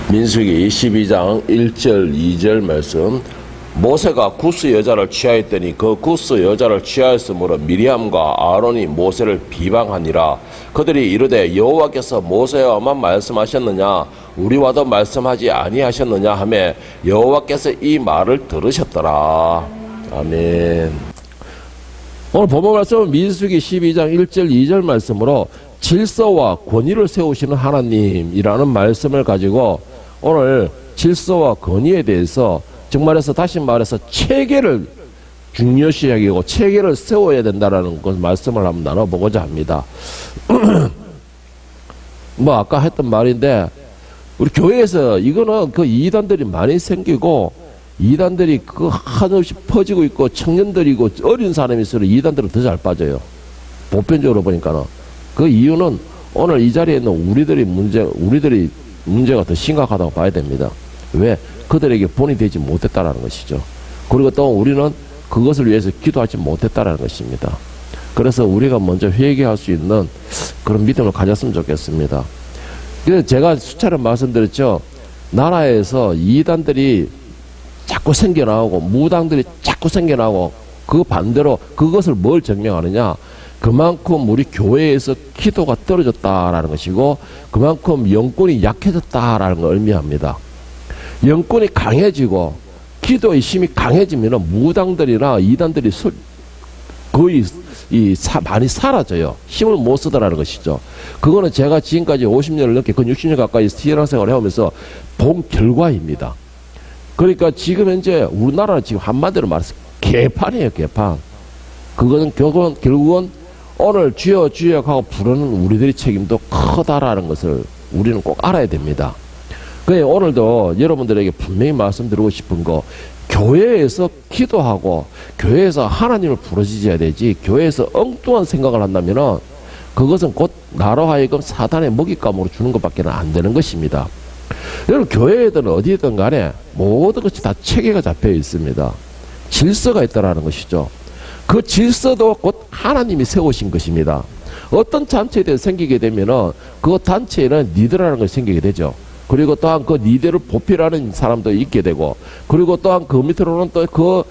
민수기 12장 1절 2절 말씀. 모세가 구스 여자를 취하였더니 그 구스 여자를 취하였으므로 미리암과 아론이 모세를 비방하니라. 그들이 이르되 여호와께서 모세와만 말씀하셨느냐 우리와도 말씀하지 아니하셨느냐 하매 여호와께서 이 말을 들으셨더라. 아멘. 오늘 본문 말씀은 민수기 12장 1절 2절 말씀으로 질서와 권위를 세우시는 하나님이라는 말씀을 가지고 오늘 질서와 권위에 대해서 정말해서 다시 말해서 체계를 중요시 여기고 체계를 세워야 된다라는 그 말씀을 한번 나눠보고자 합니다. 뭐 아까 했던 말인데 우리 교회에서 이거는 그 이단들이 많이 생기고 이단들이 그 한없이 퍼지고 있고 청년들이고 어린 사람일수록 이단들은 더 잘 빠져요. 보편적으로 보니까는 그 이유는 오늘 이 자리에 있는 우리들이 문제가 더 심각하다고 봐야 됩니다. 왜? 그들에게 본이 되지 못했다라는 것이죠. 그리고 또 우리는 그것을 위해서 기도하지 못했다라는 것입니다. 그래서 우리가 먼저 회개할 수 있는 그런 믿음을 가졌으면 좋겠습니다. 그래서 제가 수차례 말씀드렸죠. 나라에서 이단들이 자꾸 생겨나오고 무당들이 자꾸 생겨나오고 그 반대로 그것을 뭘 증명하느냐? 그만큼 우리 교회에서 기도가 떨어졌다라는 것이고 그만큼 영권이 약해졌다라는 걸 의미합니다. 영권이 강해지고 기도의 힘이 강해지면 무당들이나 이단들이 거의 많이 사라져요. 힘을 못 쓰더라는 것이죠. 그거는 제가 지금까지 50년을 넘게 그 60년 가까이 신앙생활을 해오면서 본 결과입니다. 그러니까 지금 현재 우리나라는 지금 한마디로 말해서 개판이에요. 개판. 그거는 결국은 오늘 주여 주여 하고 부르는 우리들의 책임도 크다라는 것을 우리는 꼭 알아야 됩니다. 그래서 오늘도 여러분들에게 분명히 말씀드리고 싶은 거, 교회에서 기도하고 교회에서 하나님을 부르짖어야 되지 교회에서 엉뚱한 생각을 한다면은 그것은 곧 나로 하여금 사단의 먹잇감으로 주는 것밖에 안 되는 것입니다. 여러분 교회든 어디든 간에 모든 것이 다 체계가 잡혀 있습니다. 질서가 있다라는 것이죠. 그 질서도 곧 하나님이 세우신 것입니다. 어떤 단체에 대해서 생기게 되면은 그 단체에는 리더라는 것이 생기게 되죠. 그리고 또한 그 리더를 보필하는 사람도 있게 되고, 그리고 또한 그 밑으로는 또 그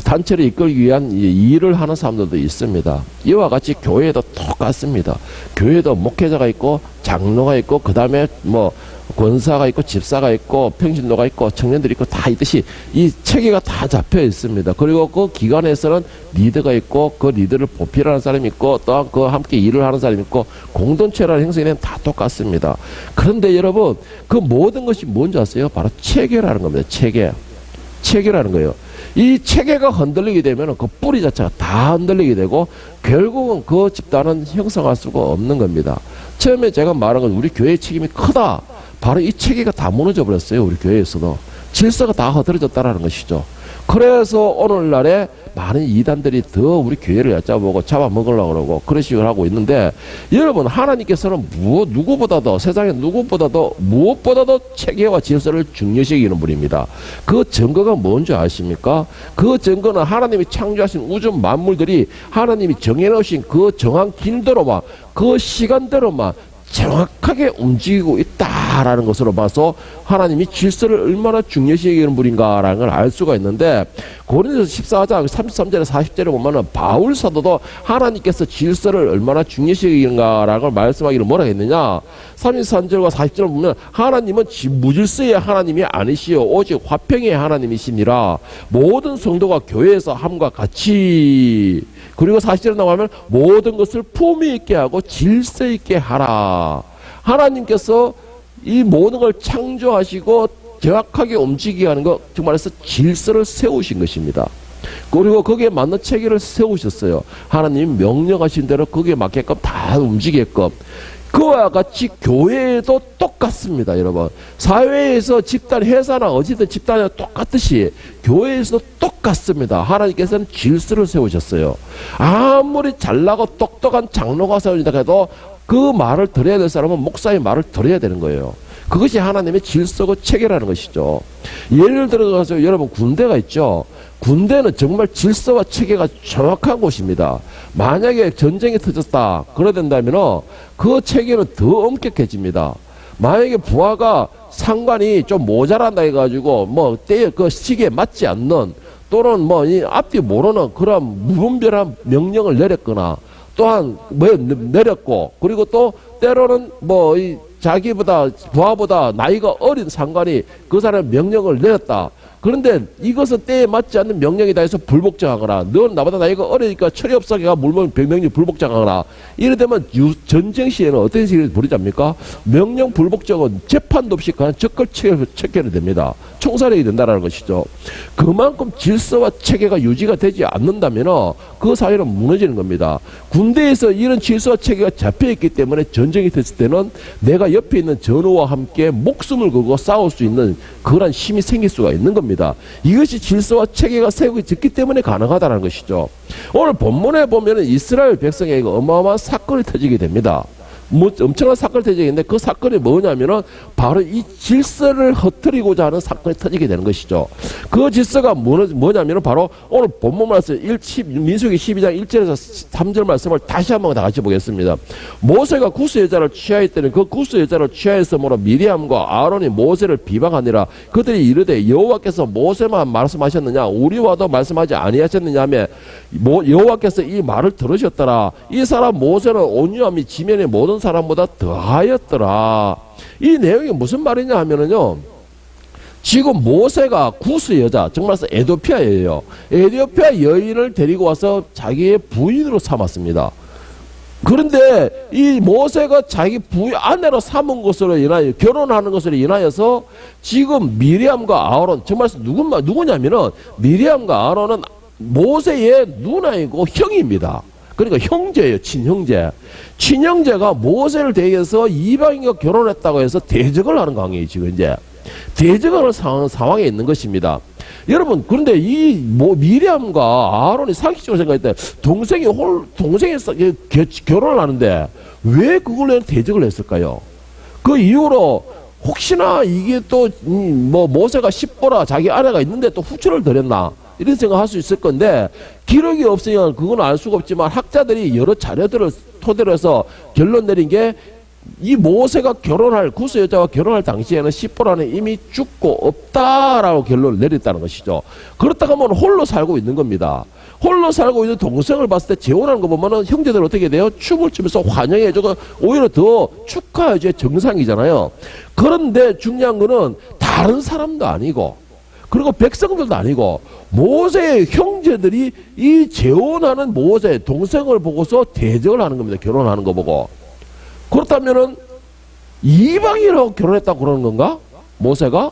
단체를 이끌기 위한 일을 하는 사람들도 있습니다. 이와 같이 교회도 똑같습니다. 교회도 목회자가 있고 장로가 있고 그 다음에 뭐 권사가 있고 집사가 있고 평신도가 있고 청년들이 있고 다 있듯이 이 체계가 다 잡혀 있습니다. 그리고 그 기관에서는 리더가 있고 그 리더를 보필하는 사람이 있고 또한 그 함께 일을 하는 사람이 있고 공동체라는 형성에는 다 똑같습니다. 그런데 여러분 그 모든 것이 뭔지 아세요? 바로 체계라는 겁니다. 체계라는 거예요. 이 체계가 흔들리게 되면 그 뿌리 자체가 다 흔들리게 되고 결국은 그 집단은 형성할 수가 없는 겁니다. 처음에 제가 말한 건 우리 교회의 책임이 크다. 바로 이 체계가 다 무너져 버렸어요. 우리 교회에서도. 질서가 다 흐트러졌다라는 것이죠. 그래서 오늘날에 많은 이단들이 더 우리 교회를 얕잡아보고 잡아먹으려고 그러고 그런 식으로 하고 있는데, 여러분 하나님께서는 누구보다도 세상에 누구보다도 무엇보다도 체계와 질서를 중요시 여기는 분입니다. 그 증거가 뭔지 아십니까? 그 증거는 하나님이 창조하신 우주 만물들이 하나님이 정해놓으신 그 정한 길대로만 그 시간대로만 정확하게 움직이고 있다라는 것으로 봐서 하나님이 질서를 얼마나 중요시 여기는 분인가라는 걸 알 수가 있는데, 고린도서 14장 33절에 40절에 보면은 바울 사도도 하나님께서 질서를 얼마나 중요시 여기는가라는 걸 말씀하기를 뭐라 했느냐, 33절과 40절을 보면 하나님은 무질서의 하나님이 아니시요 오직 화평의 하나님이시니라. 모든 성도가 교회에서 함과 같이, 그리고 40절에 나가면 모든 것을 품위 있게 하고 질서 있게 하라. 하나님께서 이 모든 걸 창조하시고 정확하게 움직이게 하는 것, 정말해서 질서를 세우신 것입니다. 그리고 거기에 맞는 체계를 세우셨어요. 하나님이 명령하신 대로 거기에 맞게끔 다 움직이게끔. 그와 같이 교회에도 똑같습니다. 여러분 사회에서 집단 회사나 어디든 집단이 똑같듯이 교회에서도 똑같습니다. 하나님께서는 질서를 세우셨어요. 아무리 잘나고 똑똑한 장로가 세워진다 해도 그 말을 들어야 될 사람은 목사의 말을 들어야 되는 거예요. 그것이 하나님의 질서고 체계라는 것이죠. 예를 들어서 여러분 군대가 있죠. 군대는 정말 질서와 체계가 정확한 곳입니다. 만약에 전쟁이 터졌다 그러야 된다면 그 체계는 더 엄격해집니다. 만약에 부하가 상관이 좀 모자란다 해가지고 뭐 때에 그 시기에 맞지 않는 또는 뭐 이 앞뒤 모르는 그런 무분별한 명령을 내렸거나 또한 뭐 내렸고 그리고 또 때로는 뭐 이 자기보다 부하보다 나이가 어린 상관이 그 사람의 명령을 내렸다. 그런데 이것은 때에 맞지 않는 명령이다 해서 불복종하거나 넌 나보다 나이가 어리니까 철이 없어가 물론 명령 불복종하거나 이래 되면 전쟁 시에는 어떤 식으로 벌이잡니까? 명령 불복종은 재판도 없이 그냥 적극 체결이 됩니다. 총살이 된다는 것이죠. 그만큼 질서와 체계가 유지가 되지 않는다면 그 사회는 무너지는 겁니다. 군대에서 이런 질서와 체계가 잡혀있기 때문에 전쟁이 됐을 때는 내가 옆에 있는 전우와 함께 목숨을 걸고 싸울 수 있는 그런 힘이 생길 수가 있는 겁니다. 이것이 질서와 체계가 세워졌기 때문에 가능하다는 것이죠. 오늘 본문에 보면은 이스라엘 백성에게 어마어마한 사건이 터지게 됩니다. 뭐 엄청난 사건이 터지겠는데 그 사건이 뭐냐면은 바로 이 질서를 흐트리고자 하는 사건이 터지게 되는 것이죠. 그 질서가 뭐냐면은 바로 오늘 본문 말씀 민수기 12장 1절에서 3절 말씀을 다시 한번 다 같이 보겠습니다. 모세가 구스 여자를 취하였더니 그 구스 여자를 취하였으므로 미리암과 아론이 모세를 비방하니라. 그들이 이르되 여호와께서 모세만 말씀하셨느냐 우리와도 말씀하지 아니하셨느냐 하며 여호와께서 이 말을 들으셨더라. 이 사람 모세는 온유함이 지면의 모든 사람보다 더하였더라. 이 내용이 무슨 말이냐 하면은요, 지금 모세가 구스 여자, 정말 에도피아예요. 에도피아 여인을 데리고 와서 자기의 부인으로 삼았습니다. 그런데 이 모세가 자기 부인 아내로 삼은 것으로 인하여 결혼하는 것으로 인하여서 지금 미리암과 아론, 정말 누구냐면은 미리암과 아론은 모세의 누나이고 형입니다. 그러니까 형제예요. 친형제. 친형제가 모세를 대해서 이방인과 결혼했다고 해서 대적을 하는 관계예요. 지금 이제 대적을 하는 상황에 있는 것입니다. 여러분, 그런데 이 미리암과 아론이 상식적으로 생각할 때 동생이 결혼을 하는데 왜 그걸로 대적을 했을까요? 그 이후로 혹시나 이게 또 모세가 십보라 자기 아내가 있는데 또 후처를 드렸나 이런 생각할 수 있을 건데 기록이 없으면 그건 알 수가 없지만 학자들이 여러 자료들을 토대로 해서 결론 내린 게 이 모세가 구스 여자와 결혼할 당시에는 십보라는 이미 죽고 없다라고 결론을 내렸다는 것이죠. 그렇다고 하면 홀로 살고 있는 겁니다. 홀로 살고 있는 동생을 봤을 때 재혼하는 거 보면은 형제들 어떻게 돼요? 춤을 추면서 환영해주고 오히려 더 축하해줘야 정상이잖아요. 그런데 중요한 거는 다른 사람도 아니고 그리고 백성들도 아니고 모세의 형제들이 이 재혼하는 모세 동생을 보고서 대적을 하는 겁니다. 결혼하는 거 보고. 그렇다면은 이방인하고 결혼했다고 그러는 건가? 모세가?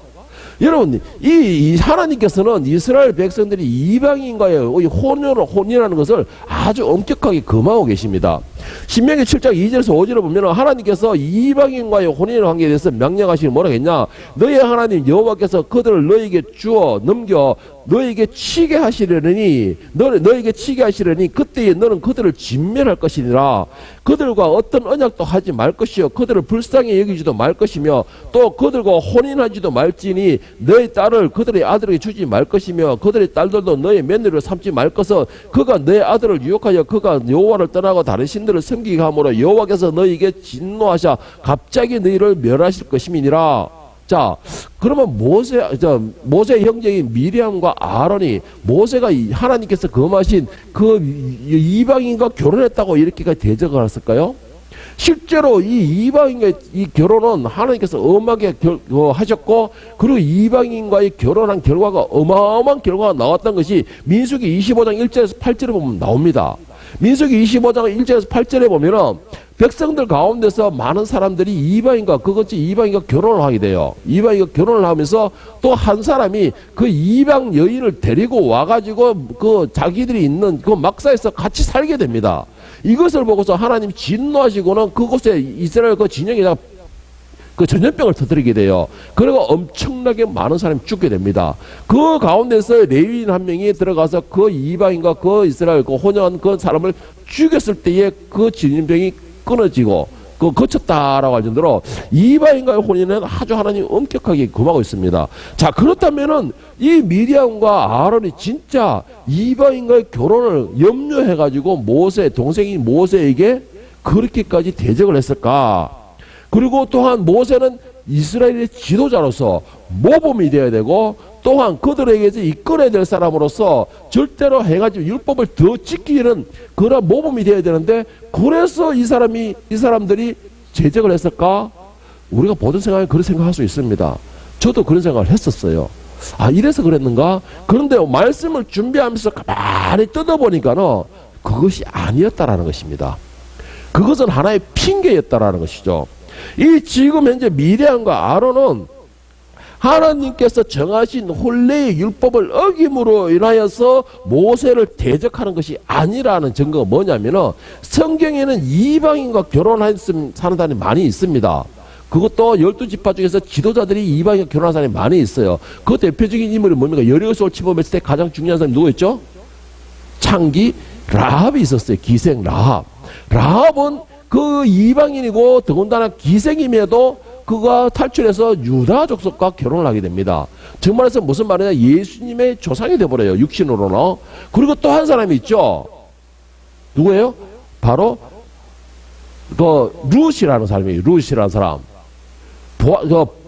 여러분, 이 하나님께서는 이스라엘 백성들이 이방인과의 혼인하는 것을 아주 엄격하게 금하고 계십니다. 신명기 7장 2절에서 5절을 보면 하나님께서 이방인과의 혼인의 관계에 대해서 명령하시니 뭐라 했냐? 너희 하나님 여호와께서 그들을 너에게 주어 넘겨 너에게 치게 하시려니 너에게 치게 하시려니 그때에 너는 그들을 진멸할 것이니라. 그들과 어떤 언약도 하지 말 것이요 그들을 불쌍히 여기지도 말 것이며 또 그들과 혼인하지도 말지니 너의 딸을 그들의 아들에게 주지 말 것이며 그들의 딸들도 너의 며느리로 삼지 말 것은 그가 너의 아들을 유혹하여 그가 여호와를 떠나고 다른 신들을 섬기게 함으로 여호와께서 너에게 진노하셔 갑자기 너희를 멸하실 것임이니라. 자, 그러면 모세 형제인 미리암과 아론이 모세가 하나님께서 금하신 그 이방인과 결혼했다고 이렇게까지 대적을 했을까요? 실제로 이 이방인과의 이 결혼은 하나님께서 엄하게 하셨고 그리고 이방인과의 결혼한 결과가 어마어마한 결과가 나왔던 것이 민수기 25장 1절에서 8절에 보면 나옵니다. 민수기 25장 1절에서 8절에 보면은 백성들 가운데서 많은 사람들이 이방인과 결혼을 하게 돼요. 이방인과 결혼을 하면서 또 한 사람이 그 이방 여인을 데리고 와가지고 그 자기들이 있는 그 막사에서 같이 살게 됩니다. 이것을 보고서 하나님 진노하시고는 그곳에 이스라엘 그 진영에다가 그 전염병을 터뜨리게 돼요. 그리고 엄청나게 많은 사람이 죽게 됩니다. 그 가운데서 레위인 한 명이 들어가서 그 이방인과 그 이스라엘 그 혼연한 그 사람을 죽였을 때에 그 전염병이 끊어지고 거쳤다라고 할 정도로 이방인과의 혼인은 아주 하나님 엄격하게 금하고 있습니다. 자, 그렇다면은 이 미리암과 아론이 진짜 이방인과의 결혼을 염려해가지고 동생인 모세에게 그렇게까지 대적을 했을까? 그리고 또한 모세는 이스라엘의 지도자로서 모범이 되어야 되고, 또한 그들에게서 이끌어야 될 사람으로서 절대로 해가지고 율법을 더 지키는 그런 모범이 되어야 되는데, 그래서 이 사람들이 제적을 했을까? 우리가 모든 생각에 그런 생각할 수 있습니다. 저도 그런 생각을 했었어요. 아, 이래서 그랬는가? 그런데 말씀을 준비하면서 가만히 뜯어보니까는 그것이 아니었다라는 것입니다. 그것은 하나의 핑계였다라는 것이죠. 이 지금 현재 미리암과 아론은 하나님께서 정하신 혼례의 율법을 어김으로 인하여서 모세를 대적하는 것이 아니라는 증거가 뭐냐면은, 성경에는 이방인과 결혼한 사람들이 많이 있습니다. 그것도 12지파 중에서 지도자들이 이방인과 결혼한 사람이 많이 있어요. 그 대표적인 인물이 뭡니까? 여리고성을 침범했을 때 가장 중요한 사람이 누구였죠? 창기 라합이 있었어요. 기생 라합. 라합은 그 이방인이고 더군다나 기생임에도 그가 탈출해서 유다 족속과 결혼을 하게 됩니다. 정말해서 무슨 말이냐? 예수님의 조상이 되어버려요. 육신으로는. 그리고 또 한 사람이 있죠. 누구예요? 바로 그 룻이라는 사람이에요. 룻이라는 사람.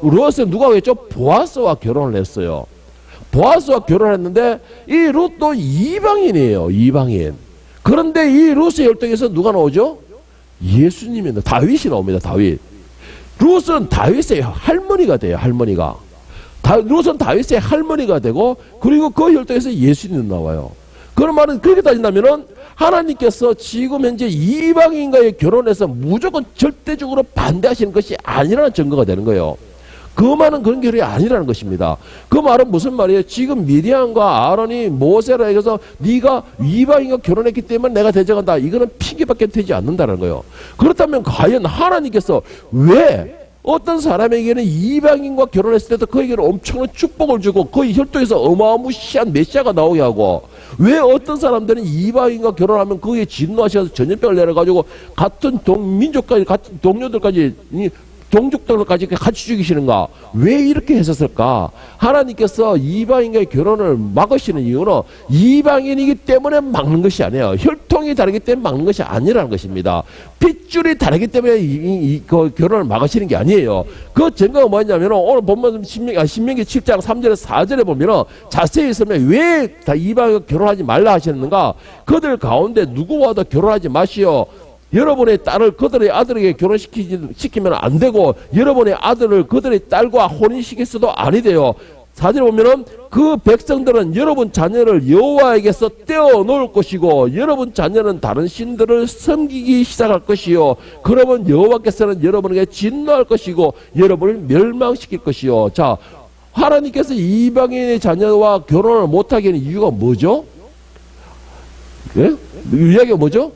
룻은 누가 했죠? 보아스와 결혼을 했어요. 보아스와 결혼했는데 이 룻도 이방인이에요. 이방인. 그런데 이 룻의 혈통에서 누가 나오죠? 예수님입니다. 다윗이 나옵니다. 다윗. 룻은 다윗의 할머니가 돼요. 할머니가. 룻은 다윗의 할머니가 되고, 그리고 그 혈통에서 예수님 나와요. 그런 말은 그렇게 따진다면은 하나님께서 지금 현재 이방인과의 결혼해서 무조건 절대적으로 반대하시는 것이 아니라는 증거가 되는 거예요. 그 말은 그런 결이 아니라는 것입니다. 그 말은 무슨 말이에요? 지금 미리암과 아론이 모세라 해서 네가 이방인과 결혼했기 때문에 내가 대적한다. 이거는 핑계밖에 되지 않는다는 거예요. 그렇다면 과연 하나님께서 왜 어떤 사람에게는 이방인과 결혼했을 때도 그에게는 엄청난 축복을 주고 거의 혈통에서 어마무시한 메시아가 나오게 하고, 왜 어떤 사람들은 이방인과 결혼하면 거기에 진노하셔서 전염병을 내려가지고 같은 민족까지, 같은 동료들까지, 종족들까지 같이 죽이시는가? 왜 이렇게 했었을까? 하나님께서 이방인과의 결혼을 막으시는 이유는 이방인이기 때문에 막는 것이 아니에요. 혈통이 다르기 때문에 막는 것이 아니라는 것입니다. 핏줄이 다르기 때문에 그 결혼을 막으시는 게 아니에요. 그 증거가 뭐냐면 오늘 보면 신명기 7장 3절에서 4절에 보면 자세히 있으면 왜 다 이방인과 결혼하지 말라 하셨는가? 그들 가운데 누구와도 결혼하지 마시오. 여러분의 딸을 그들의 아들에게 결혼시키면 안 되고, 여러분의 아들을 그들의 딸과 혼인시켜서도 아니 돼요. 4절에 보면은 그 백성들은 여러분 자녀를 여호와에게서 떼어놓을 것이고, 여러분 자녀는 다른 신들을 섬기기 시작할 것이요. 그러면 여호와께서는 여러분에게 진노할 것이고 여러분을 멸망시킬 것이요. 자, 하나님께서 이방인의 자녀와 결혼을 못하게 하는 이유가 뭐죠? 예? 이야기가 뭐죠?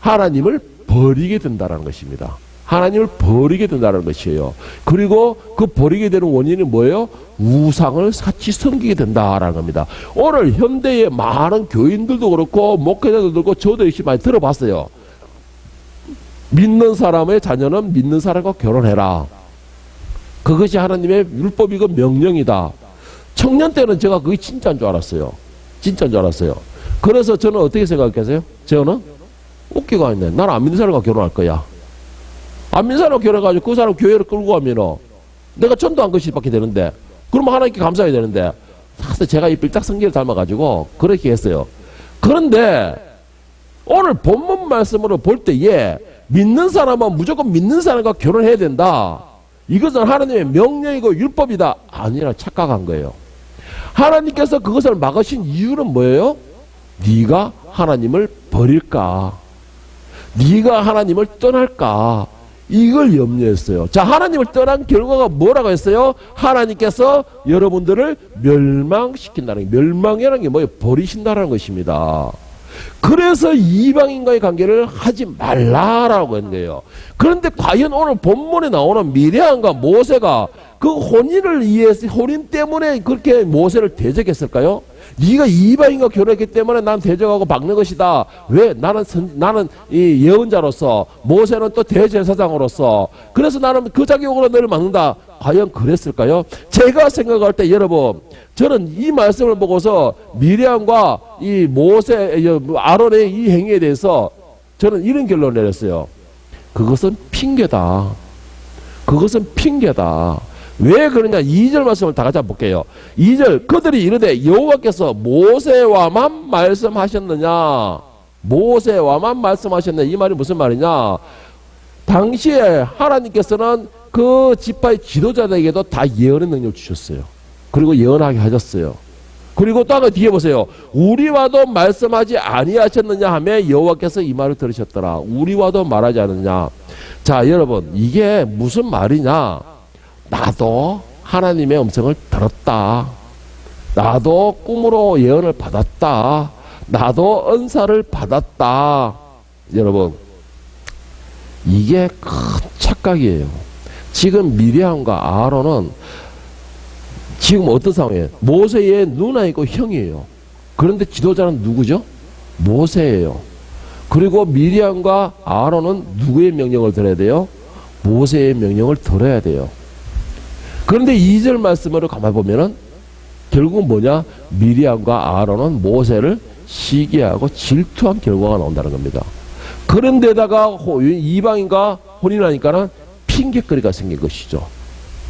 하나님을 버리게 된다는 것입니다. 하나님을 버리게 된다는 것이에요. 그리고 그 버리게 되는 원인은 뭐예요? 우상을 같이 섬기게 된다라는 겁니다. 오늘 현대의 많은 교인들도 그렇고 목회자들도 그렇고 저도 역시 많이 들어봤어요. 믿는 사람의 자녀는 믿는 사람과 결혼해라. 그것이 하나님의 율법이고 명령이다. 청년 때는 제가 그게 진짜인 줄 알았어요. 진짜인 줄 알았어요. 그래서 저는 어떻게 생각하세요? 저는 웃기가 있네. 나는 안 믿는 사람과 결혼할 거야. 안 믿는 사람과 결혼해가지고 그 사람 교회를 끌고 가면은 내가 전도한 것밖에 되는데, 그러면 하나님께 감사해야 되는데, 사실 제가 이 빌딱 성경을 닮아가지고 그렇게 했어요. 그런데 오늘 본문 말씀으로 볼 때에 믿는 사람은 무조건 믿는 사람과 결혼해야 된다. 이것은 하나님의 명령이고 율법이다. 아니라 착각한 거예요. 하나님께서 그것을 막으신 이유는 뭐예요? 네가 하나님을 버릴까? 네가 하나님을 떠날까? 이걸 염려했어요. 자, 하나님을 떠난 결과가 뭐라고 했어요? 하나님께서 여러분들을 멸망시킨다는 게, 멸망이라는 게 뭐예요? 버리신다는 것입니다. 그래서 이방인과의 관계를 하지 말라라고 한 거예요. 그런데 과연 오늘 본문에 나오는 미리암과 모세가 그 혼인을 위해서, 혼인 때문에 그렇게 모세를 대적했을까요? 네가 이방인과 결혼했기 때문에 난 대적하고 막는 것이다. 왜? 나는 이 예언자로서, 모세는 또 대제사장으로서, 그래서 나는 그 자격으로 너를 막는다. 과연 그랬을까요? 제가 생각할 때 여러분, 저는 이 말씀을 보고서 미리암과 이 모세, 아론의 이 행위에 대해서 저는 이런 결론을 내렸어요. 그것은 핑계다. 그것은 핑계다. 왜 그러냐? 2절 말씀을 다 같이 한번 볼게요. 2절 그들이 이르되 여호와께서 모세와만 말씀하셨느냐? 모세와만 말씀하셨느냐? 이 말이 무슨 말이냐? 당시에 하나님께서는 그 지파의 지도자들에게도 다 예언의 능력을 주셨어요. 그리고 예언하게 하셨어요. 그리고 또 하나 뒤에 보세요. 우리와도 말씀하지 아니하셨느냐 하며 여호와께서 이 말을 들으셨더라. 우리와도 말하지 않느냐. 자, 여러분, 이게 무슨 말이냐? 나도 하나님의 음성을 들었다. 나도 꿈으로 예언을 받았다. 나도 은사를 받았다. 여러분, 이게 큰 착각이에요. 지금 미리암과 아론은 지금 어떤 상황이에요? 모세의 누나이고 형이에요. 그런데 지도자는 누구죠? 모세예요. 그리고 미리암과 아론은 누구의 명령을 들어야 돼요? 모세의 명령을 들어야 돼요. 그런데 2절 말씀으로 가만 보면은 결국은 뭐냐? 미리암과 아론은 모세를 시기하고 질투한 결과가 나온다는 겁니다. 그런데다가 이방인과 혼인하니까는 핑계거리가 생긴 것이죠.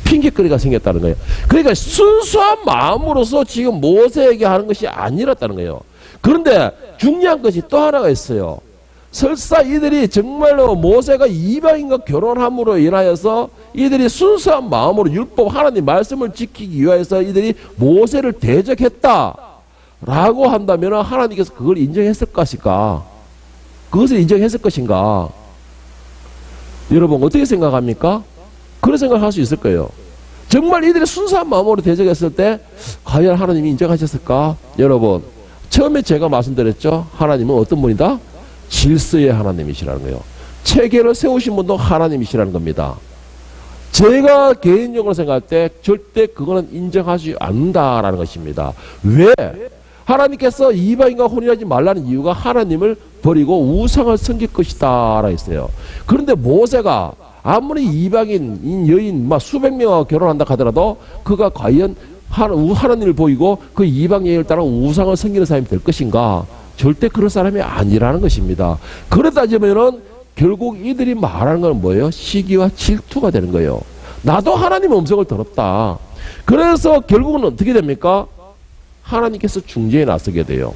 핑계거리가 생겼다는 거예요. 그러니까 순수한 마음으로서 지금 모세에게 하는 것이 아니었다는 거예요. 그런데 중요한 것이 또 하나가 있어요. 설사 이들이 정말로 모세가 이방인과 결혼함으로 인하여서 이들이 순수한 마음으로 율법 하나님 말씀을 지키기 위하여서 이들이 모세를 대적했다 라고 한다면 하나님께서 그걸 인정했을 것인가? 그것을 인정했을 것인가? 여러분 어떻게 생각합니까? 그런 생각을 할 수 있을 거예요. 정말 이들이 순수한 마음으로 대적했을 때 과연 하나님이 인정하셨을까? 여러분 처음에 제가 말씀드렸죠. 하나님은 어떤 분이다? 질서의 하나님이시라는 거예요. 체계를 세우신 분도 하나님이시라는 겁니다. 제가 개인적으로 생각할 때 절대 그거는 인정하지 않는다라는 것입니다. 왜? 하나님께서 이방인과 혼인하지 말라는 이유가 하나님을 버리고 우상을 섬길 것이다 라고 했어요. 그런데 모세가 아무리 이방인 여인 막 수백 명하고 결혼한다 하더라도 그가 과연 하나님을 보이고 그 이방 여인을 따라 우상을 섬기는 사람이 될 것인가? 절대 그런 사람이 아니라는 것입니다. 그러다 보면은 결국 이들이 말하는 건 뭐예요? 시기와 질투가 되는 거예요. 나도 하나님의 음성을 들었다. 그래서 결국은 어떻게 됩니까? 하나님께서 중재에 나서게 돼요.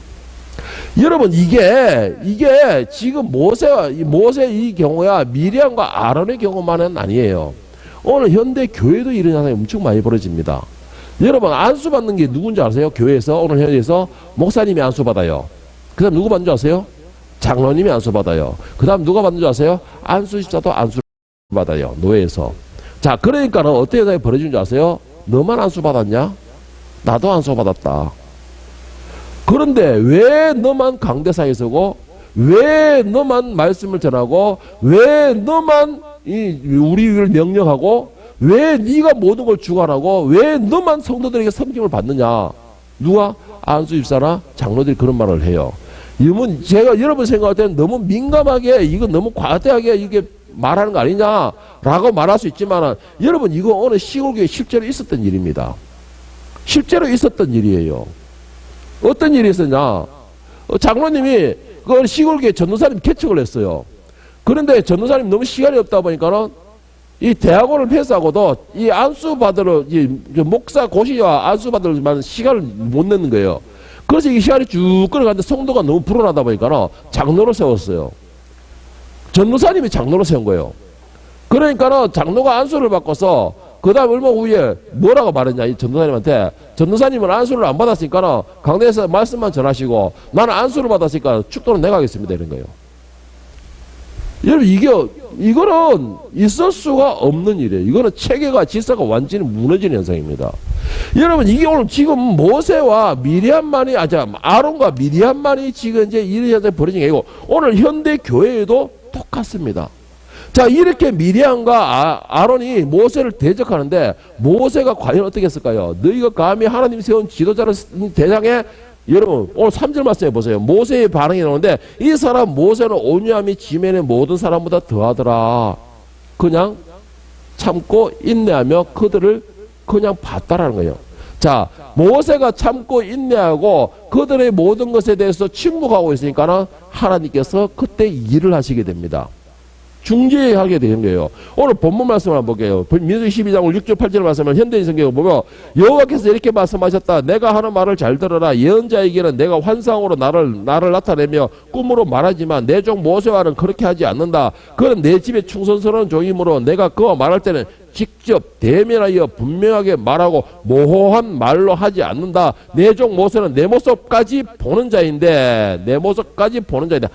여러분 이게 지금 모세 이 경우야 미리암과 아론의 경우만은 아니에요. 오늘 현대 교회도 이런 현상이 엄청 많이 벌어집니다. 여러분 안수 받는 게 누군지 아세요? 교회에서 오늘 현대에서 목사님이 안수 받아요. 그 다음 누구 받는 줄 아세요? 장로님이 안수 받아요. 그 다음 누가 받는 줄 아세요? 안수집사도 안수 받아요. 노예에서. 자 그러니까는 어떻게 현상이 벌어지는 줄 아세요? 너만 안수 받았냐? 나도 안수 받았다. 그런데 왜 너만 강대상에 서고 왜 너만 말씀을 전하고 왜 너만 우리를 명령하고 왜 네가 모든 걸 주관하고 왜 너만 성도들에게 섬김을 받느냐? 누가? 안수집사나 장로들이 그런 말을 해요. 제가 여러분 생각할 때는 너무 민감하게 이거 너무 과대하게 이게 말하는 거 아니냐라고 말할 수 있지만 여러분 이거 어느 시골교회에 실제로 있었던 일입니다. 실제로 있었던 일이에요. 어떤 일이 있었냐? 장로님이 그 시골교회 전도사님 개척을 했어요. 그런데 전도사님 너무 시간이 없다 보니까는 이 대학원을 패스하고도 이 안수 받으러 목사 고시와 안수 받을 만한 시간을 못 내는 거예요. 그래서 이 시간이 쭉 끌어가는데 성도가 너무 불어나다 보니까는 장로를 세웠어요. 전도사님이 장로를 세운 거예요. 그러니까는 장로가 안수를 받고서 그 다음 얼마 후에 뭐라고 말했냐, 이 전도사님한테. 전도사님은 안수를 안 받았으니까 강대에서 말씀만 전하시고 나는 안수를 받았으니까 축도는 내가 하겠습니다. 이런 거예요. 여러분, 이거는 있을 수가 없는 일이에요. 이거는 체계가, 질서가 완전히 무너지는 현상입니다. 여러분, 이게 오늘 지금 모세와 미리암만이, 아론과 미리암만이 지금 이제 이런 현상이 벌어진 게 아니고 오늘 현대 교회에도 똑같습니다. 자, 이렇게 미리암과 아론이 모세를 대적하는데 모세가 과연 어떻게 했을까요? 너희가 감히 하나님 세운 지도자를 대상에, 여러분 오늘 3절 말씀해 보세요. 모세의 반응이 나오는데 이 사람 모세는 온유함이 지면의 모든 사람보다 더하더라. 그냥 참고 인내하며 그들을 그냥 봤다라는 거예요. 자, 모세가 참고 인내하고 그들의 모든 것에 대해서 침묵하고 있으니까 하나님께서 그때 일을 하시게 됩니다. 중재하게 되는 거예요. 오늘 본문 말씀을 한번 볼게요. 민수기 12장 6절 8절 말씀을 현대인 성경을 보면 여호와께서 이렇게 말씀하셨다. 내가 하는 말을 잘 들어라. 예언자에게는 내가 환상으로 나를 나타내며 꿈으로 말하지만 내 종 모세와는 그렇게 하지 않는다. 그는 내 집에 충성스러운 종이므로 내가 그와 말할 때는 직접 대면하여 분명하게 말하고 모호한 말로 하지 않는다. 내 종 모세는 내 모습까지 보는 자인데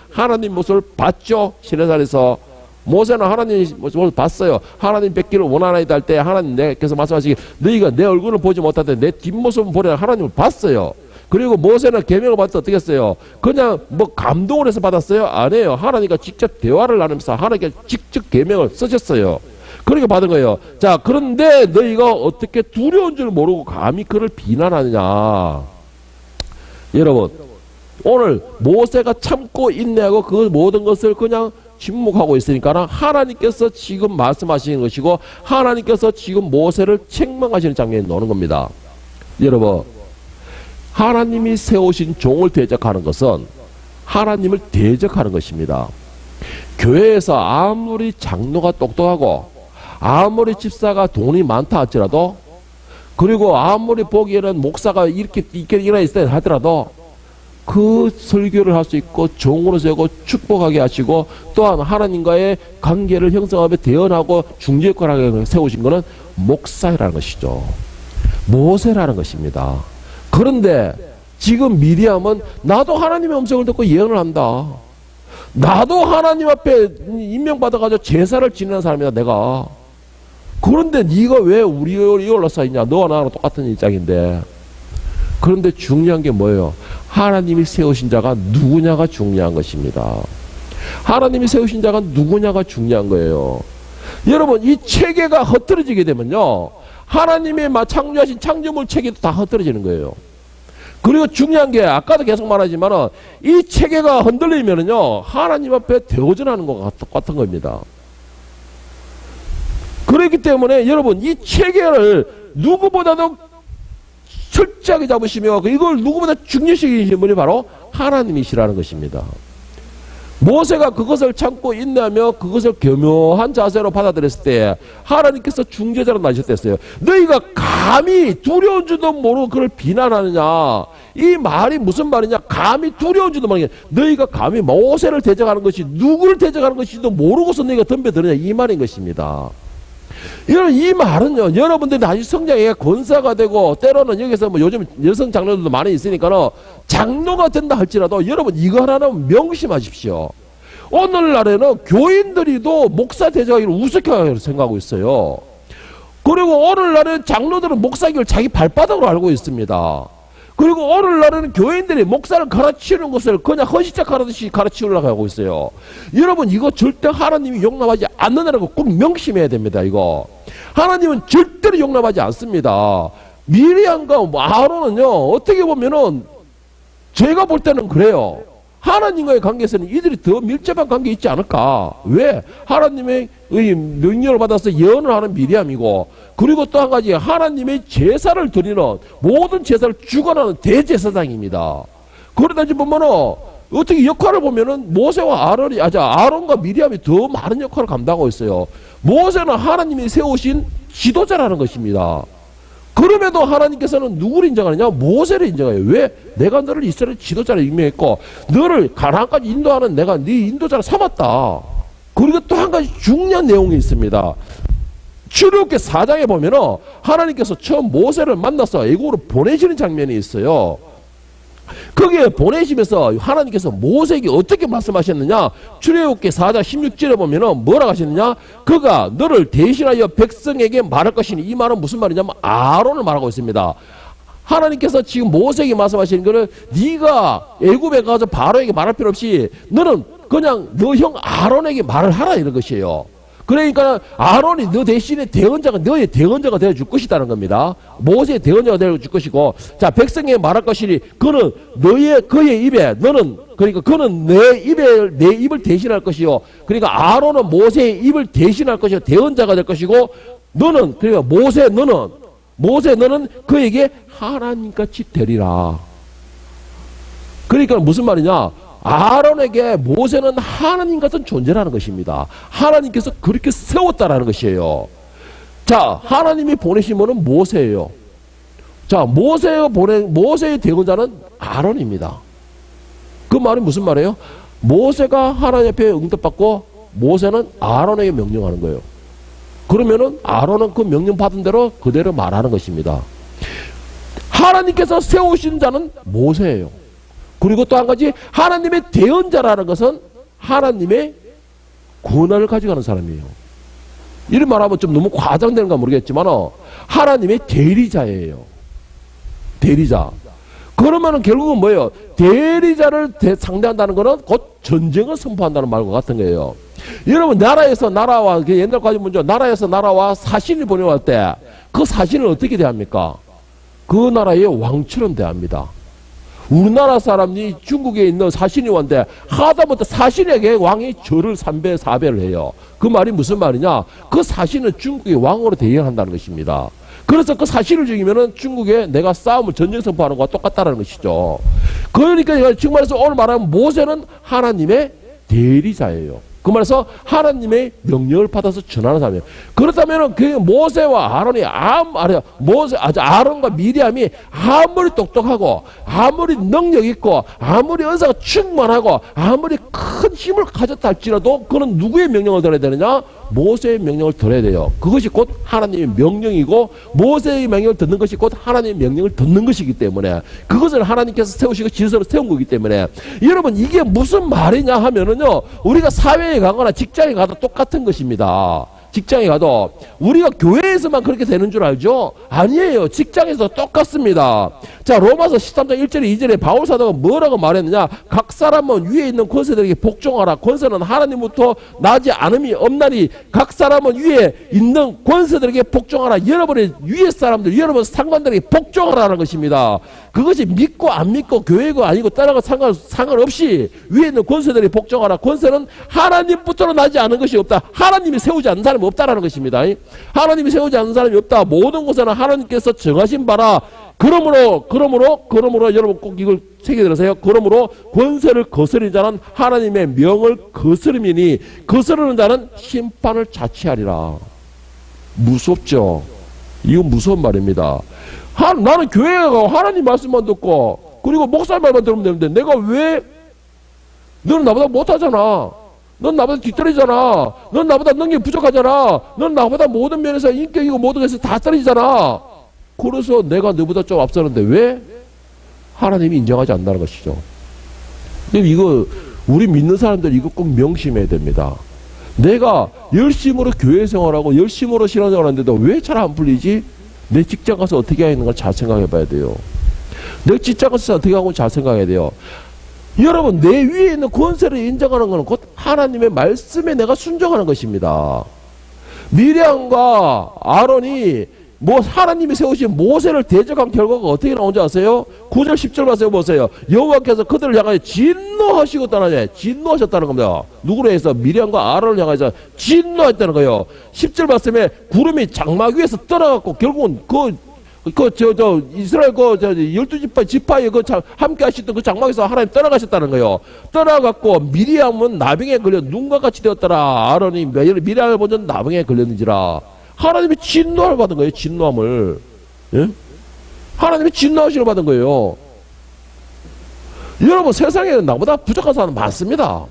하나님 모습을 봤죠. 시내산에서 모세는 하나님 모습을 봤어요. 하나님 뵙기를 원하나이다 할 때 하나님께서 말씀하시기 너희가 내 얼굴을 보지 못하되 내 뒷모습을 보려 하나님을 봤어요. 그리고 모세는 계명을 받을 때 어떻게 했어요? 그냥 뭐 감동을 해서 받았어요? 아니에요. 하나님과 직접 대화를 나누면서 하나님께 직접 계명을 쓰셨어요. 그렇게 받은 거예요. 자, 그런데 너희가 어떻게 두려운 줄 모르고 감히 그를 비난하느냐. 여러분, 오늘 모세가 참고 인내하고 그 모든 것을 그냥 침묵하고 있으니까 하나님께서 지금 말씀하시는 것이고 하나님께서 지금 모세를 책망하시는 장면이 나오는 겁니다. 여러분, 하나님이 세우신 종을 대적하는 것은 하나님을 대적하는 것입니다. 교회에서 아무리 장로가 똑똑하고 아무리 집사가 돈이 많다 할지라도 그리고 아무리 보기에는 목사가 이렇게 있다 하더라도 그 설교를 할 수 있고 종으로 세우고 축복하게 하시고 또한 하나님과의 관계를 형성하며 대언하고 중재 역할을 세우신 것은 목사라는 것이죠. 모세라는 것입니다. 그런데 지금 미리암은 나도 하나님의 음성을 듣고 예언을 한다. 나도 하나님 앞에 임명받아가지고 제사를 지내는 사람이다 내가. 그런데 네가 왜 우리 올라서 있냐. 너와 나랑 똑같은 입장인데. 그런데 중요한 게 뭐예요? 하나님이 세우신 자가 누구냐가 중요한 것입니다. 하나님이 세우신 자가 누구냐가 중요한 거예요. 여러분, 이 체계가 흩어지게 되면요, 하나님이 창조하신 창조물 체계도 다 흩어지는 거예요. 그리고 중요한 게 아까도 계속 말하지만 이 체계가 흔들리면은요 하나님 앞에 대오전하는 것 같은 겁니다. 그렇기 때문에 여러분, 이 체계를 누구보다도 철저하게 잡으시며 이걸 누구보다 중요시하시는 분이 바로 하나님이시라는 것입니다. 모세가 그것을 참고 인내하며 그것을 교묘한 자세로 받아들였을 때 하나님께서 중재자로 나셨댔어요. 너희가 감히 두려운 줄도 모르고 그를 비난하느냐. 이 말이 무슨 말이냐. 감히 두려운 줄도 모르냐. 너희가 감히 모세를 대적하는 것이 누구를 대적하는 것인지도 모르고서 너희가 덤벼드느냐. 이 말인 것입니다. 이 말은요, 여러분들이 다시 성장에 권사가 되고 때로는 여기서 뭐 요즘 여성 장로들도 많이 있으니까 장로가 된다 할지라도 여러분 이거 하나는 명심하십시오. 오늘날에는 교인들이도 목사 대적하기를 우습게 생각하고 있어요. 그리고 오늘날에는 장로들은 목사기를 자기 발바닥으로 알고 있습니다. 그리고 오늘날에는 교인들이 목사를 가르치는 것을 그냥 헌시짝 가르치듯이 가르치려고 하고 있어요. 여러분, 이거 절대 하나님이 용납하지 않는다는 거 꼭 명심해야 됩니다. 이거 하나님은 절대로 용납하지 않습니다. 미리암과 아론은요, 어떻게 보면은 제가 볼 때는 그래요. 하나님과의 관계에서는 이들이 더 밀접한 관계 있지 않을까. 왜? 하나님의 명령을 받아서 예언을 하는 미리암이고, 그리고 또 한 가지 하나님의 제사를 드리는 모든 제사를 주관하는 대제사장입니다. 그러다 보면은 어떻게 역할을 보면은 모세와 아론과 미리암이 더 많은 역할을 감당하고 있어요. 모세는 하나님이 세우신 지도자라는 것입니다. 그럼에도 하나님께서는 누구를 인정하느냐? 모세를 인정해요. 왜? 내가 너를 이스라엘 지도자로 임명했고 너를 가나안까지 인도하는 내가 네 인도자를 삼았다. 그리고 또 한 가지 중요한 내용이 있습니다. 출애굽기 4장에 보면은 하나님께서 처음 모세를 만나서 애국으로 보내시는 장면이 있어요. 거기에 보내시면서 하나님께서 모세에게 어떻게 말씀하셨느냐? 출애굽기 4장 16절에 보면은 뭐라고 하셨느냐? 그가 너를 대신하여 백성에게 말할 것이니, 이 말은 무슨 말이냐면 아론을 말하고 있습니다. 하나님께서 지금 모세에게 말씀하시는 거는 네가 애굽에 가서 바로에게 말할 필요 없이 너는 그냥 너 형 아론에게 말을 하라, 이런 것이에요. 그러니까 아론이 너 대신에 대언자가, 너의 대언자가 되어줄 것이라는 겁니다. 모세의 대언자가 되어줄 것이고, 자, 백성에게 말할 것이니 그는 그의 입에, 그러니까 그는 내 입을 대신할 것이요. 그러니까 아론은 모세의 입을 대신할 것이요. 대언자가 될 것이고, 그러니까 모세 너는 그에게 하나님같이 되리라. 그러니까 무슨 말이냐? 아론에게 모세는 하나님 같은 존재라는 것입니다. 하나님께서 그렇게 세웠다라는 것이에요. 자, 하나님이 보내신 분은 모세예요. 자, 모세의 대언자는 아론입니다. 그 말이 무슨 말이에요? 모세가 하나님 앞에 응답받고 모세는 아론에게 명령하는 거예요. 그러면은 아론은 그 명령 받은 대로 그대로 말하는 것입니다. 하나님께서 세우신 자는 모세예요. 그리고 또 한 가지, 하나님의 대언자라는 것은 하나님의 권한을 가져가는 사람이에요. 이런 말하면 좀 너무 과장되는가 모르겠지만 하나님의 대리자예요. 대리자. 그러면은 결국은 뭐예요? 대리자를 상대한다는 것은 곧 전쟁을 선포한다는 말과 같은 거예요. 여러분, 나라에서 나라와, 옛날까지 먼저 나라에서 나라와 사신을 보내왔을 때 그 사신을 어떻게 대합니까? 그 나라의 왕처럼 대합니다. 우리나라 사람이 중국에 있는 사신이 왔는데 하다못해 사신에게 왕이 절을 3배, 4배를 해요. 그 말이 무슨 말이냐? 그 사신은 중국의 왕으로 대행한다는 것입니다. 그래서 그 사실을 죽이면은 중국에 내가 싸움을 전쟁 선포하는 것과 똑같다는 것이죠. 그러니까 지금 말해서 오늘 말하면 모세는 하나님의 대리자예요. 그 말해서 하나님의 명령을 받아서 전하는 사람이에요. 그렇다면은 그 모세와 아론이 아론과 미리암이 아무리 똑똑하고 아무리 능력 있고 아무리 은사가 충만하고 아무리 큰 힘을 가졌다 할지라도 그는 누구의 명령을 들어야 되느냐? 모세의 명령을 들어야 돼요. 그것이 곧 하나님의 명령이고 모세의 명령을 듣는 것이 곧 하나님의 명령을 듣는 것이기 때문에 그것을 하나님께서 세우시고 질서로 세운 거기 때문에 여러분, 이게 무슨 말이냐 하면은요, 우리가 사회에 가거나 직장에 가도 똑같은 것입니다. 직장에 가도 우리가 교회에서만 그렇게 되는 줄 알죠? 아니에요. 직장에서 똑같습니다. 자, 로마서 13장 1절에 2절에 바울 사도가 뭐라고 말했느냐? 각 사람은 위에 있는 권세들에게 복종하라. 권세는 하나님부터 나지 않음이 없나니 각 사람은 위에 있는 권세들에게 복종하라. 여러분의 위에 사람들, 여러분 상관들에게 복종하라는 것입니다. 그것이 믿고 안 믿고 교회가 아니고 따라가 상관없이 위에 있는 권세들에게 복종하라. 권세는 하나님부터 나지 않은 것이 없다. 하나님이 세우지 않는 사람이 없다라는 것입니다. 하나님이 세우지 않는 사람이 없다. 모든 것은 하나님께서 정하신 바라. 그러므로 여러분 꼭 이걸 새겨 들으세요. 그러므로 권세를 거스린 자는 하나님의 명을 거스름이니 거스르는 자는 심판을 자취하리라. 무섭죠? 이건 무서운 말입니다. 나는 교회에 가고 하나님 말씀만 듣고 그리고 목사 말만 들으면 되는데 내가 왜 너는 나보다 못하잖아. 넌 나보다 뒤떨어지잖아. 넌 나보다 능력이 부족하잖아. 넌 나보다 모든 면에서 인격이고 모든 것에서 다 떨어지잖아. 그래서 내가 너보다 좀 앞서는데 왜? 하나님이 인정하지 않는다는 것이죠. 이거 우리 믿는 사람들 이거 꼭 명심해야 됩니다. 내가 열심으로 교회 생활하고 열심으로 신앙생활 하는데도 왜 잘 안 풀리지? 내 직장 가서 어떻게 해야 하는 걸 잘 생각해 봐야 돼요. 내 직장 가서 어떻게 하고 잘 생각해야 돼요. 여러분, 내 위에 있는 권세를 인정하는 것은 곧 하나님의 말씀에 내가 순종하는 것입니다. 미리암과 아론이 하나님이 세우신 모세를 대적한 결과가 어떻게 나온지 아세요? 9절 10절 가서 보세요. 여호와께서 그들을 향하여 진노하시고 진노하셨다는 겁니다. 누구로 해서? 미리암과 아론을 향해서 진노했다는 거예요. 10절 말씀에 구름이 장막 위에서 떠나갖고 결국은 이스라엘 12지파에 함께 하셨던 그 장막에서 하나님 떠나가셨다는 거예요. 떠나갖고 미리암은 나병에 걸려 눈과 같이 되었더라. 아론이 미리암을 보자 나병에 걸렸는지라. 하나님이 진노를 받은 거예요. 진노함을. 예? 하나님이 진노하시를 받은 거예요. 여러분, 세상에는 나보다 부족한 사람 많습니다.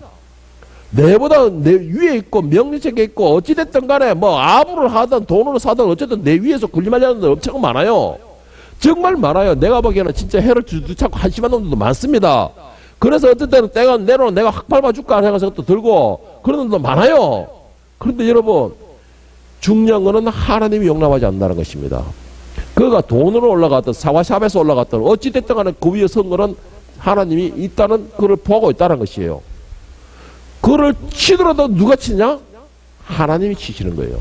내보다 내 위에 있고 명리책에 있고 어찌됐든 간에 아부를 하든 돈으로 사든 어쨌든 내 위에서 군림하지 않는 데 엄청 많아요. 정말 많아요. 내가 보기에는 진짜 해를 두둑찮고 한심한 놈들도 많습니다. 그래서 어떤 때는 내가 확 밟아줄까 하는 생각도 들고 그런 놈도 많아요. 그런데 여러분, 중요한 거는 하나님이 용납하지 않는다는 것입니다. 그가 돈으로 올라갔든 사와샵에서 올라갔든 어찌됐든 간에 그 위에 선 거는 하나님이 있다는 그를 보고 있다는 것이에요. 그를 치더라도 누가 치냐? 하나님이 치시는 거예요.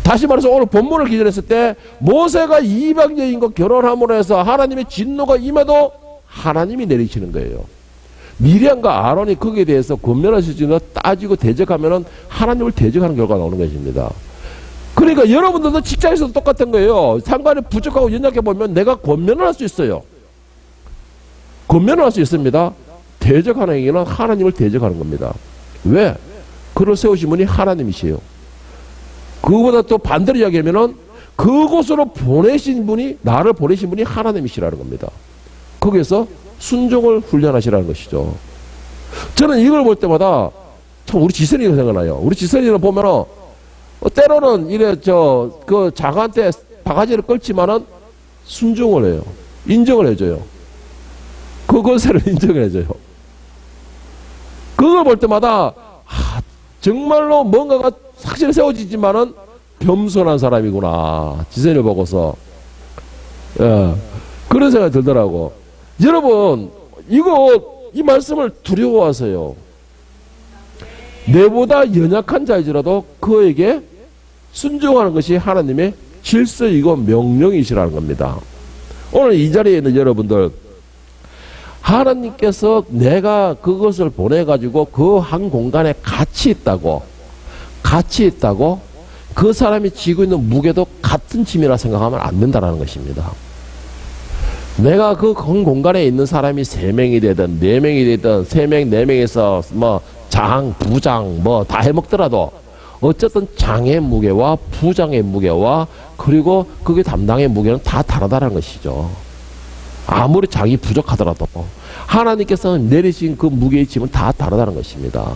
다시 말해서 오늘 본문을 기절했을 때 모세가 이방 여인과 결혼함으로 해서 하나님의 진노가 임해도 하나님이 내리시는 거예요. 미리암과 아론이 거기에 대해서 권면하시지나 따지고 대적하면은 하나님을 대적하는 결과가 나오는 것입니다. 그러니까 여러분들도 직장에서도 똑같은 거예요. 상관이 부족하고 연약해 보면 내가 권면을 할 수 있어요. 권면을 할 수 있습니다. 대적하는 행위는 하나님을 대적하는 겁니다. 왜? 그를 세우신 분이 하나님이시에요. 그거보다 또 반대로 이야기하면은 그곳으로 보내신 분이, 나를 보내신 분이 하나님이시라는 겁니다. 거기에서 순종을 훈련하시라는 것이죠. 저는 이걸 볼 때마다 참 우리 지선이가 생각나요. 우리 지선이를 보면은 때로는 이래 그 장한테 바가지를 끌지만은 순종을 해요. 인정을 해줘요. 그것을 인정을 해줘요. 그걸 볼 때마다 정말로 뭔가가 확실히 세워지지만은 겸손한 사람이구나. 지선이를 보고서 그런 생각이 들더라고. 여러분 이 말씀을 두려워하세요. 내보다 연약한 자이지라도 그에게 순종하는 것이 하나님의 질서이고 명령이시라는 겁니다. 오늘 이 자리에 있는 여러분들, 하나님께서 내가 그것을 보내가지고 그 한 공간에 같이 있다고 그 사람이 지고 있는 무게도 같은 짐이라 생각하면 안 된다는 것입니다. 내가 그 공간에 있는 사람이 3명이 되든 4명이 되든 3명, 4명에서 뭐 장, 부장 뭐 다 해먹더라도 어쨌든 장의 무게와 부장의 무게와 그리고 그게 담당의 무게는 다 다르다는 것이죠. 아무리 장이 부족하더라도 하나님께서는 내리신 그 무게의 짐은 다 다르다는 것입니다.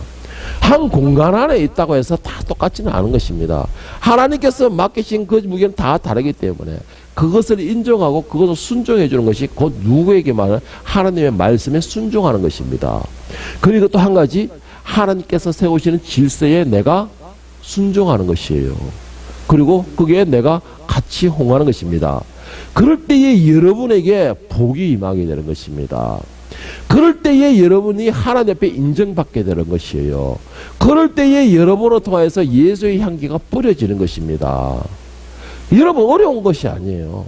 한 공간 안에 있다고 해서 다 똑같지는 않은 것입니다. 하나님께서 맡기신 그 무게는 다 다르기 때문에 그것을 인정하고 그것을 순종해 주는 것이 곧 누구에게만 하나님의 말씀에 순종하는 것입니다. 그리고 또 한 가지, 하나님께서 세우시는 질서에 내가 순종하는 것이에요. 그리고 그게 내가 같이 홍하는 것입니다. 그럴 때에 여러분에게 복이 임하게 되는 것입니다. 그럴 때에 여러분이 하나님 앞에 인정받게 되는 것이에요. 그럴 때에 여러분을 통해서 예수의 향기가 뿌려지는 것입니다. 여러분 어려운 것이 아니에요.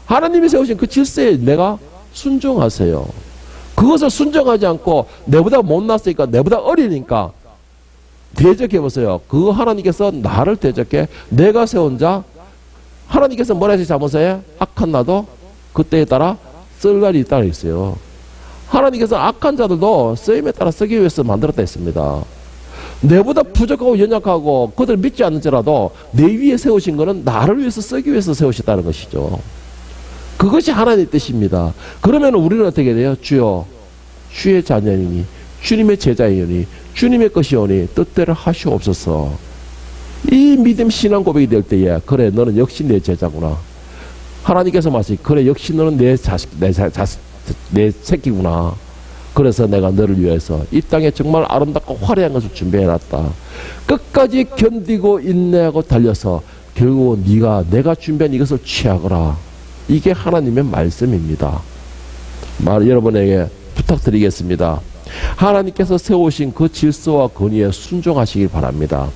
하나님이 세우신 그 질서에 내가 순종하세요. 그것을 순종하지 않고 내보다 못났으니까 내보다 어리니까 대적해보세요. 그 하나님께서 나를 대적해 내가 세운 자, 하나님께서 뭐라 해서 자문서에 악한 나도 그때에 따라 쓸 날이 있다고 했어요. 하나님께서 악한 자들도 쓰임에 따라 쓰기 위해서 만들었다 했습니다. 내보다 부족하고 연약하고 그들 믿지 않는지라도 내 위에 세우신 것은 나를 위해서 쓰기 위해서 세우셨다는 것이죠. 그것이 하나님의 뜻입니다. 그러면 우리는 어떻게 돼요? 주여, 주의 자녀이니 주님의 제자이니 주님의 것이오니 뜻대로 하시옵소서. 이 믿음 신앙 고백이 될 때에 그래 너는 역시 내 제자구나. 하나님께서 말씀이 그래 역시 너는 내 자식 내 새끼구나. 그래서 내가 너를 위해서 이 땅에 정말 아름답고 화려한 것을 준비해놨다. 끝까지 견디고 인내하고 달려서 결국 내가 준비한 이것을 취하거라. 이게 하나님의 말씀입니다. 여러분에게 부탁드리겠습니다. 하나님께서 세우신 그 질서와 권위에 순종하시길 바랍니다.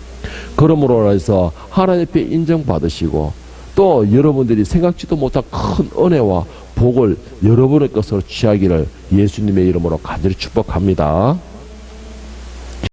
그러므로 해서 하나님 앞에 인정받으시고 또 여러분들이 생각지도 못한 큰 은혜와 복을 여러분의 것으로 취하기를 예수님의 이름으로 간절히 축복합니다.